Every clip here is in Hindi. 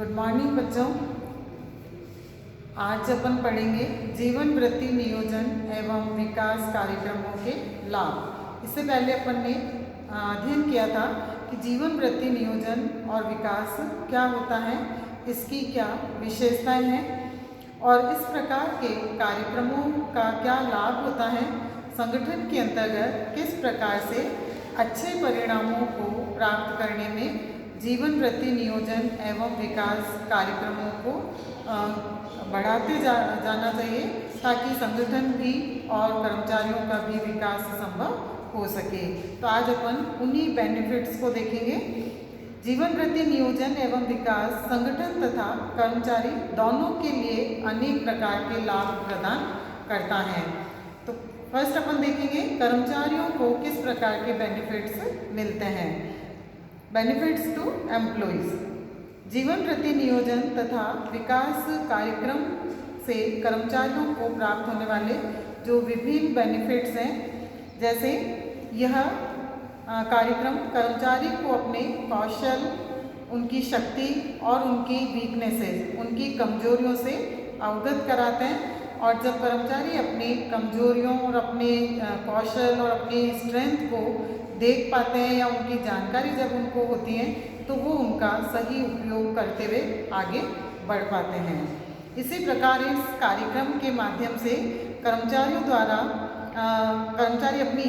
गुड मॉर्निंग बच्चों। आज अपन पढ़ेंगे जीवन वृत्ति नियोजन एवं विकास कार्यक्रमों के लाभ। इससे पहले अपन ने अध्ययन किया था कि जीवन वृत्ति नियोजन और विकास क्या होता है, इसकी क्या विशेषताएं हैं और इस प्रकार के कार्यक्रमों का क्या लाभ होता है, संगठन के अंतर्गत किस प्रकार से अच्छे परिणामों को प्राप्त करने में जीवन वृत्ति नियोजन एवं विकास कार्यक्रमों को बढ़ाते जाना चाहिए ताकि संगठन भी और कर्मचारियों का भी विकास संभव हो सके। तो आज अपन उन्हीं बेनिफिट्स को देखेंगे। जीवन वृत्ति नियोजन एवं विकास संगठन तथा कर्मचारी दोनों के लिए अनेक प्रकार के लाभ प्रदान करता है। तो फर्स्ट अपन देखेंगे कर्मचारियों को किस प्रकार के बेनिफिट्स मिलते हैं। Benefits to employees. जीवन वृत्ति नियोजन तथा विकास कार्यक्रम से कर्मचारियों को प्राप्त होने वाले जो विभिन्न बेनिफिट्स हैं, जैसे यह कार्यक्रम कर्मचारी को अपने कौशल, उनकी शक्ति और उनकी वीकनेसेस, उनकी कमजोरियों से अवगत कराते हैं। और जब कर्मचारी अपनी कमजोरियों और अपने कौशल और अपनी स्ट्रेंथ को देख पाते हैं या उनकी जानकारी जब उनको होती है तो वो उनका सही उपयोग करते हुए आगे बढ़ पाते हैं। इसी प्रकार इस कार्यक्रम के माध्यम से कर्मचारियों द्वारा कर्मचारी अपनी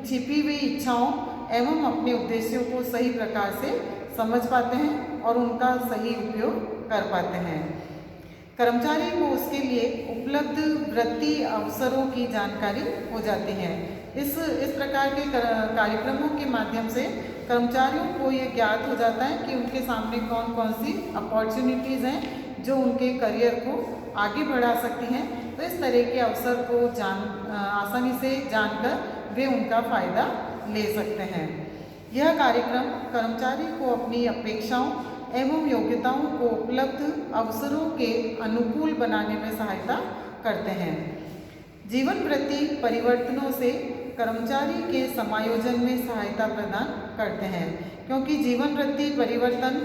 छिपी हुई इच्छाओं एवं अपने उद्देश्यों को सही प्रकार से समझ पाते हैं और उनका सही उपयोग कर पाते हैं। कर्मचारी को उसके लिए उपलब्ध वृत्ति अवसरों की जानकारी हो जाती है। इस प्रकार के कार्यक्रमों के माध्यम से कर्मचारियों को ये ज्ञात हो जाता है कि उनके सामने कौन कौन सी अपॉर्चुनिटीज़ हैं जो उनके करियर को आगे बढ़ा सकती हैं। तो इस तरह के अवसर को आसानी से जानकर वे उनका फ़ायदा ले सकते हैं। यह कार्यक्रम कर्मचारी को अपनी अपेक्षाओं एवं योग्यताओं को उपलब्ध अवसरों के अनुकूल बनाने में सहायता करते हैं। जीवन वृत्ति परिवर्तनों से कर्मचारी के समायोजन में सहायता प्रदान करते हैं, क्योंकि जीवन वृत्ति परिवर्तन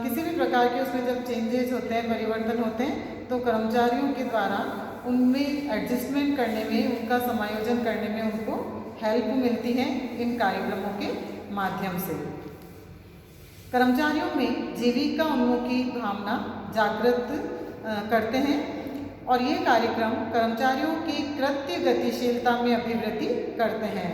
किसी भी प्रकार के उसमें जब चेंजेस होते हैं, परिवर्तन होते हैं, तो कर्मचारियों के द्वारा उनमें एडजस्टमेंट करने में, उनका समायोजन करने में उनको हेल्प मिलती है इन कार्यक्रमों के माध्यम से। कर्मचारियों में जीविका उन्मुखी भावना जागृत करते हैं और ये कार्यक्रम कर्मचारियों की कृत्य गतिशीलता में अभिवृद्धि करते हैं।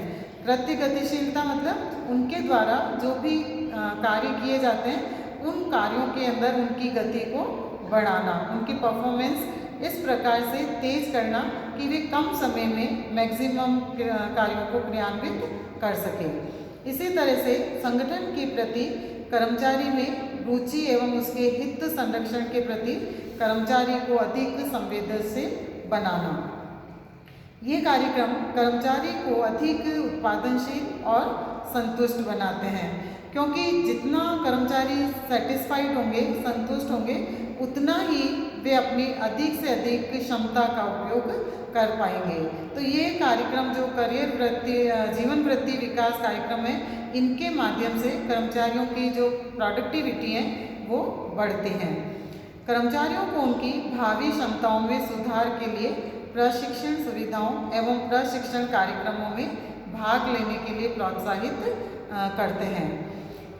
कृत्य गतिशीलता मतलब उनके द्वारा जो भी कार्य किए जाते हैं उन कार्यों के अंदर उनकी गति को बढ़ाना, उनकी परफॉर्मेंस इस प्रकार से तेज करना कि वे कम समय में मैक्सिमम कार्यों को क्रियान्वित कर सकें। इसी तरह से संगठन के प्रति कर्मचारी में रुचि एवं उसके हित संरक्षण के प्रति कर्मचारी को अधिक संवेदनशील बनाना। ये कार्यक्रम कर्मचारी को अधिक उत्पादनशील और संतुष्ट बनाते हैं, क्योंकि जितना कर्मचारी सेटिस्फाइड होंगे, संतुष्ट होंगे, उतना ही वे अपनी अधिक से अधिक क्षमता का उपयोग कर पाएंगे। तो ये कार्यक्रम जो करियर वृत्ति जीवन वृत्ति विकास कार्यक्रम है, इनके माध्यम से कर्मचारियों की जो प्रोडक्टिविटी है वो बढ़ती है। कर्मचारियों को उनकी भावी क्षमताओं में सुधार के लिए प्रशिक्षण सुविधाओं एवं प्रशिक्षण कार्यक्रमों में भाग लेने के लिए प्रोत्साहित करते हैं।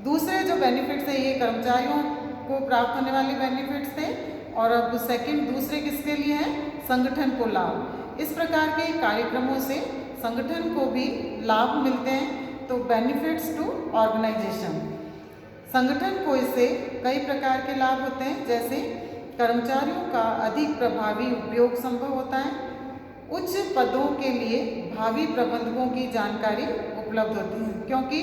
दूसरे जो बेनिफिट्स हैं, ये कर्मचारियों को प्राप्त होने वाले बेनिफिट्स थे। और अब दूसरे किसके लिए हैं? संगठन को लाभ। इस प्रकार के कार्यक्रमों से संगठन को भी लाभ मिलते हैं। तो बेनिफिट्स टू ऑर्गेनाइजेशन, संगठन को इससे कई प्रकार के लाभ होते हैं, जैसे कर्मचारियों का अधिक प्रभावी उपयोग संभव होता है, उच्च पदों के लिए भावी प्रबंधकों की जानकारी उपलब्ध होती है, क्योंकि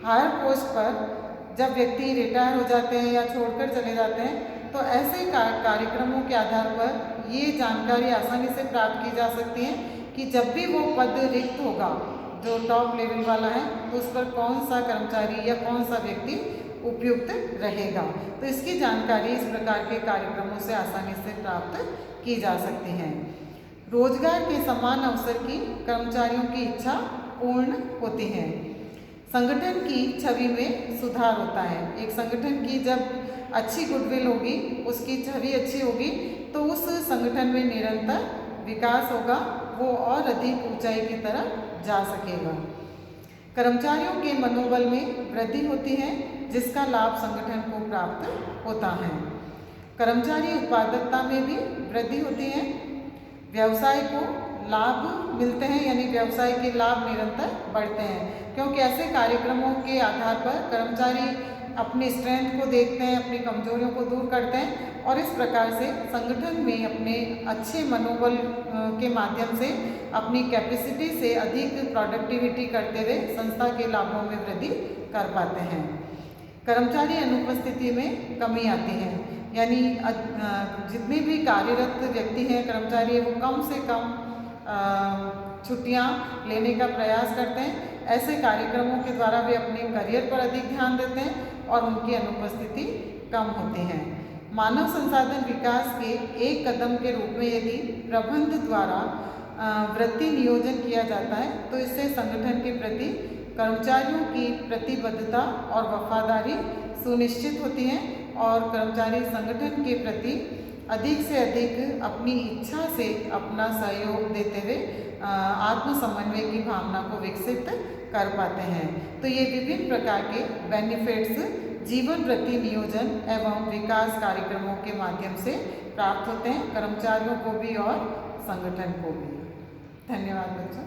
हायर पोस्ट पर जब व्यक्ति रिटायर हो जाते हैं या छोड़कर चले जाते हैं तो ऐसे कार्यक्रमों के आधार पर ये जानकारी आसानी से प्राप्त की जा सकती है कि जब भी वो पद रिक्त होगा जो टॉप लेवल वाला है तो उस पर कौन सा कर्मचारी या कौन सा व्यक्ति उपयुक्त रहेगा। तो इसकी जानकारी इस प्रकार के कार्यक्रमों से आसानी से प्राप्त की जा सकती है। रोजगार के समान अवसर की कर्मचारियों की इच्छा पूर्ण होती है। संगठन की छवि में सुधार होता है। एक संगठन की जब अच्छी गुडविल होगी, उसकी छवि अच्छी होगी, तो उस संगठन में निरंतर विकास होगा, वो और अधिक ऊंचाई की तरफ जा सकेगा। कर्मचारियों के मनोबल में वृद्धि होती है, जिसका लाभ संगठन को प्राप्त होता है। कर्मचारी उत्पादकता में भी वृद्धि होती है। व्यवसाय को लाभ मिलते हैं, यानी व्यवसाय के लाभ निरंतर बढ़ते हैं, क्योंकि ऐसे कार्यक्रमों के आधार पर कर्मचारी अपनी स्ट्रेंथ को देखते हैं, अपनी कमजोरियों को दूर करते हैं और इस प्रकार से संगठन में अपने अच्छे मनोबल के माध्यम से अपनी कैपेसिटी से अधिक प्रोडक्टिविटी करते हुए संस्था के लाभों में वृद्धि कर पाते हैं। कर्मचारी अनुपस्थिति में कमी आती है, यानी जितने भी कार्यरत व्यक्ति हैं, कर्मचारी है, वो कम से कम छुट्टियां लेने का प्रयास करते हैं। ऐसे कार्यक्रमों के द्वारा वे अपने करियर पर अधिक ध्यान देते हैं और उनकी अनुपस्थिति कम होती है। मानव संसाधन विकास के एक कदम के रूप में यदि प्रबंध द्वारा वृत्ति नियोजन किया जाता है, तो इससे संगठन के प्रति कर्मचारियों की प्रतिबद्धता और वफादारी सुनिश्चित होती है और कर्मचारी संगठन के प्रति अधिक से अधिक अपनी इच्छा से अपना सहयोग देते हुए आत्म समन्वय की भावना को विकसित कर पाते हैं। तो ये विभिन्न प्रकार के बेनिफिट्स जीवन वृत्ति नियोजन एवं विकास कार्यक्रमों के माध्यम से प्राप्त होते हैं, कर्मचारियों को भी और संगठन को भी। धन्यवाद बच्चों।